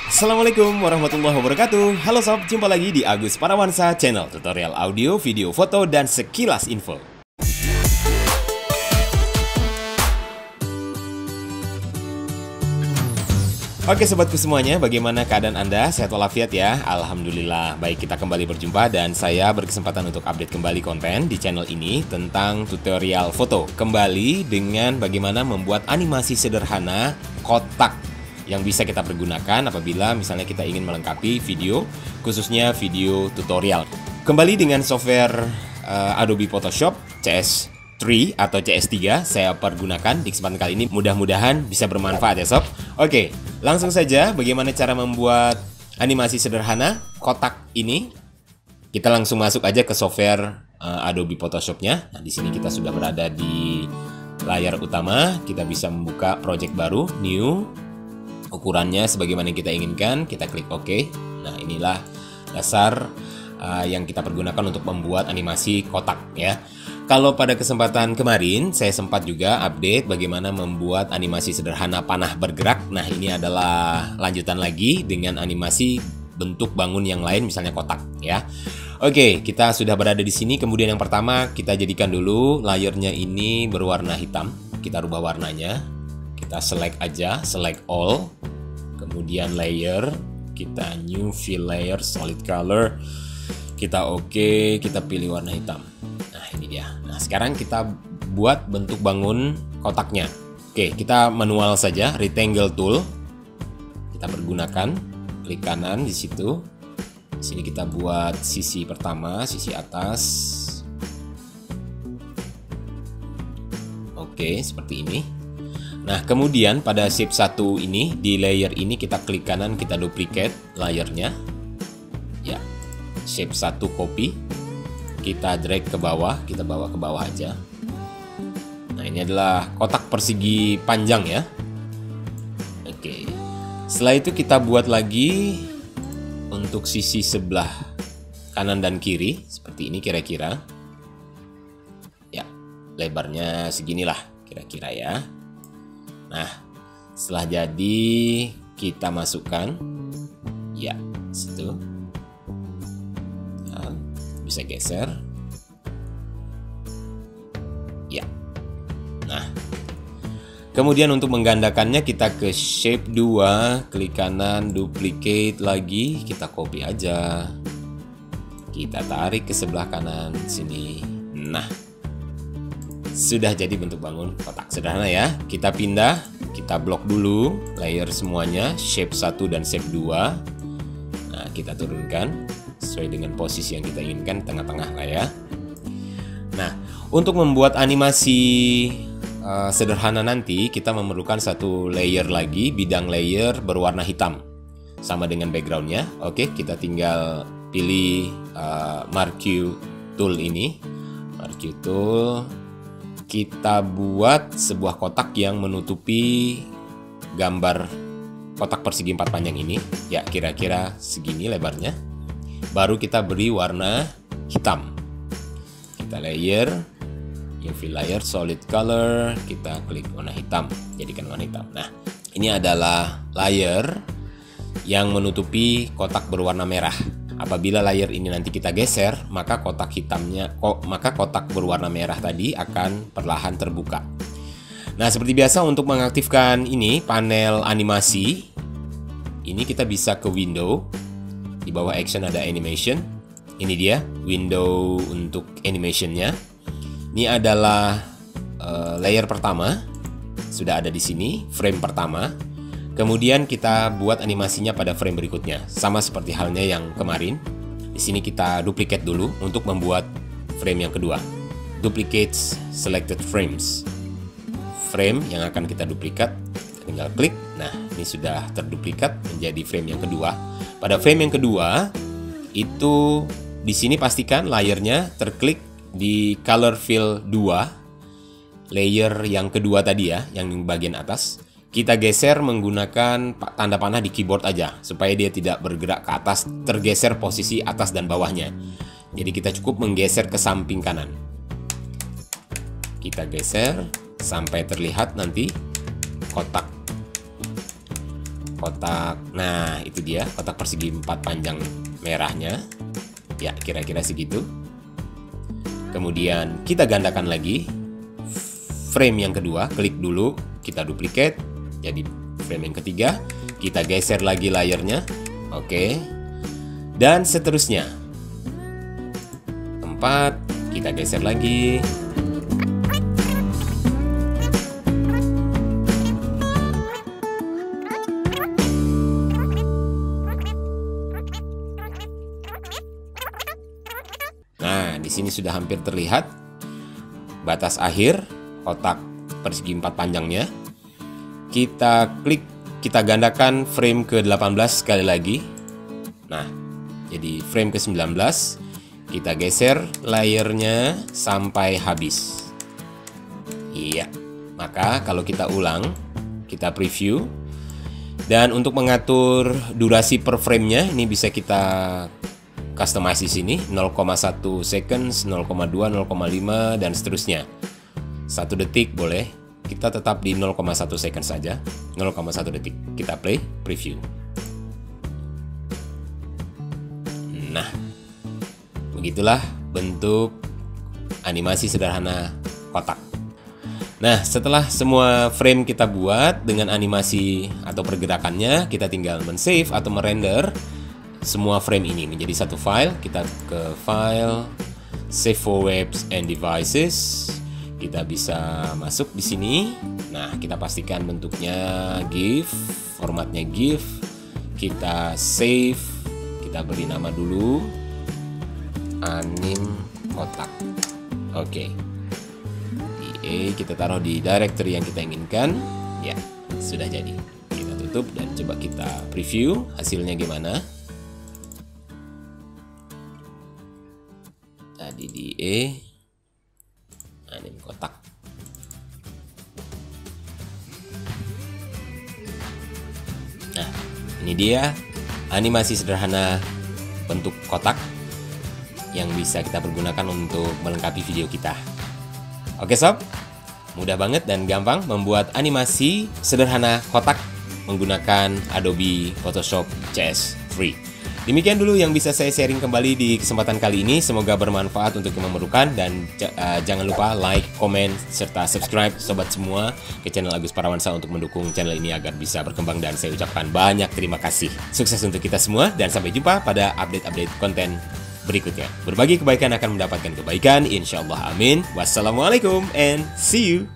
Assalamualaikum warahmatullahi wabarakatuh. Halo sob, jumpa lagi di Agus Parawansa channel tutorial audio, video, foto, dan sekilas info. Oke sobatku semuanya, bagaimana keadaan Anda? Sehat walafiat ya? Alhamdulillah, baik, kita kembali berjumpa dan saya berkesempatan untuk update kembali konten di channel ini tentang tutorial foto. Kembali dengan bagaimana membuat animasi sederhana kotak yang bisa kita pergunakan apabila misalnya kita ingin melengkapi video, khususnya video tutorial. Kembali dengan software Adobe Photoshop CS3 atau CS3 saya pergunakan di kesempatan kali ini. Mudah-mudahan bisa bermanfaat ya sob. Oke, langsung saja bagaimana cara membuat animasi sederhana kotak ini. Kita langsung masuk aja ke software Adobe Photoshop-nya. Nah, di sini kita sudah berada di layar utama. Kita bisa membuka project baru, new. Ukurannya sebagaimana yang kita inginkan, kita klik OK. Nah, inilah dasar yang kita pergunakan untuk membuat animasi kotak ya. Kalau pada kesempatan kemarin saya sempat juga update bagaimana membuat animasi sederhana panah bergerak. Nah, ini adalah lanjutan lagi dengan animasi bentuk bangun yang lain, misalnya kotak ya. Oke, kita sudah berada di sini. Kemudian yang pertama kita jadikan dulu layernya ini berwarna hitam. Kita rubah warnanya. Kita select aja, select all, kemudian layer, kita new fill layer, solid color, kita oke, kita pilih warna hitam. Nah, ini dia. Nah, sekarang kita buat bentuk bangun kotaknya. Oke, kita manual saja, rectangle tool. Kita pergunakan, klik kanan di situ. Di sini kita buat sisi pertama, sisi atas. Oke, seperti ini. Nah, kemudian pada shape 1 ini, di layer ini kita klik kanan, kita duplicate layernya. Ya, shape 1 copy. Kita drag ke bawah, kita bawa ke bawah aja. Nah, ini adalah kotak persegi panjang ya. Oke. Setelah itu kita buat lagi untuk sisi sebelah kanan dan kiri, seperti ini kira-kira. Ya, lebarnya seginilah kira-kira ya. Nah, setelah jadi kita masukkan, ya, situ. Nah, bisa geser. Ya. Nah, kemudian untuk menggandakannya kita ke shape 2, klik kanan, duplicate lagi, kita copy aja. Kita tarik ke sebelah kanan sini. Nah, sudah jadi bentuk bangun kotak sederhana ya. Kita pindah, kita blok dulu layer semuanya, shape 1 dan shape 2. Nah, kita turunkan sesuai dengan posisi yang kita inginkan, tengah-tengah lah ya. Nah, untuk membuat animasi sederhana nanti kita memerlukan satu layer lagi, bidang layer berwarna hitam sama dengan backgroundnya. Oke, kita tinggal pilih marquee tool ini, marquee tool. Kita buat sebuah kotak yang menutupi gambar kotak persegi 4 panjang ini. Ya, kira-kira segini lebarnya. Baru kita beri warna hitam. Kita layer, UV layer, solid color. Kita klik warna hitam, jadikan warna hitam. Nah, ini adalah layer yang menutupi kotak berwarna merah. Apabila layer ini nanti kita geser, maka kotak kotak berwarna merah tadi akan perlahan terbuka. Nah, seperti biasa untuk mengaktifkan ini panel animasi, ini kita bisa ke window. Di bawah action ada animation. Ini dia window untuk animationnya. Ini adalah layer pertama, sudah ada di sini, frame pertama. Kemudian kita buat animasinya pada frame berikutnya, sama seperti halnya yang kemarin. Di sini kita duplicate dulu untuk membuat frame yang kedua. Duplicate selected frames. Frame yang akan kita duplikat, kita tinggal klik. Nah, ini sudah terduplikat menjadi frame yang kedua. Pada frame yang kedua itu di sini pastikan layernya terklik di color fill 2, layer yang kedua tadi ya, yang bagian atas, kita geser menggunakan tanda panah di keyboard aja, supaya dia tidak bergerak ke atas, tergeser posisi atas dan bawahnya. Jadi kita cukup menggeser ke samping kanan. Kita geser sampai terlihat nanti kotak. Nah itu dia, kotak persegi 4 panjang merahnya. Ya, kira-kira segitu. Kemudian kita gandakan lagi frame yang kedua, klik dulu, kita duplicate jadi frame yang ketiga, kita geser lagi layernya. Oke. Dan seterusnya. 4, kita geser lagi. Nah, di sini sudah hampir terlihat batas akhir kotak persegi 4 panjangnya. Kita klik, kita gandakan frame ke-18 sekali lagi. Nah, jadi frame ke-19, kita geser layernya sampai habis. Iya, maka kalau kita ulang, kita preview. Dan untuk mengatur durasi per frame-nya, ini bisa kita customize di sini 0,1 seconds, 0,2, 0,5 dan seterusnya. 1 detik boleh. Kita tetap di 0,1 second saja. 0,1 detik. Kita play, preview. Nah, begitulah bentuk animasi sederhana kotak. Nah, setelah semua frame kita buat dengan animasi atau pergerakannya, kita tinggal men-save atau merender semua frame ini menjadi satu file. Kita ke file, save for webs and devices. Kita bisa masuk di sini. Nah, kita pastikan bentuknya GIF, formatnya GIF. Kita save, kita beri nama dulu anim kotak. Oke. Kita taruh di directory yang kita inginkan. Ya, sudah jadi. Kita tutup dan coba kita preview hasilnya gimana. Tadi di anim kotak. Nah, ini dia animasi sederhana bentuk kotak yang bisa kita pergunakan untuk melengkapi video kita. Oke sob, mudah banget dan gampang membuat animasi sederhana kotak menggunakan Adobe Photoshop CS Free. Demikian dulu yang bisa saya sharing kembali di kesempatan kali ini. Semoga bermanfaat untuk yang memerlukan. Dan jangan lupa like, komen, serta subscribe sobat semua ke channel Agus Parawansa untuk mendukung channel ini agar bisa berkembang. Dan saya ucapkan banyak terima kasih. Sukses untuk kita semua dan sampai jumpa pada update-update konten berikutnya. Berbagi kebaikan akan mendapatkan kebaikan, insya Allah, amin. Wassalamualaikum and see you.